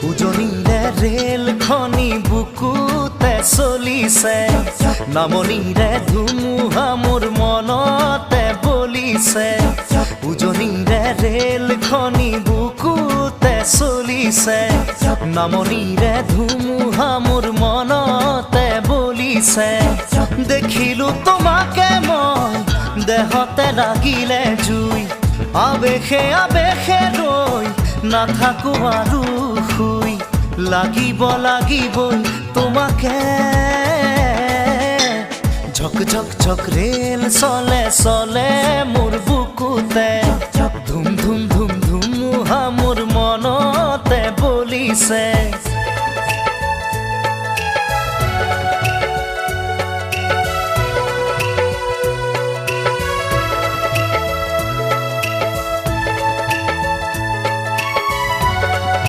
উজনিৰে rail খনি বুকুতে চলিছে, নামনিৰে ধুমুহা মোৰ মনতে বলিছে। উজনিৰে ৰেল খনি বুকুতে চলিছে, নামনিৰে ধুমুহা মোৰ মনতে বলিছে। দেখিলো তোমাকে মই দেহতে লাগিলে জুই, আবেশে আবেশে ৰৈ নাথাকো আৰু শুই। লাগিব লাগিবই তোমাকে, ঝক ঝক ঝক ৰেল চলে চলে মোৰ বুকুতে। ধুম ধুম ধুম ধুমুহা মোৰ মনতে বলিছে।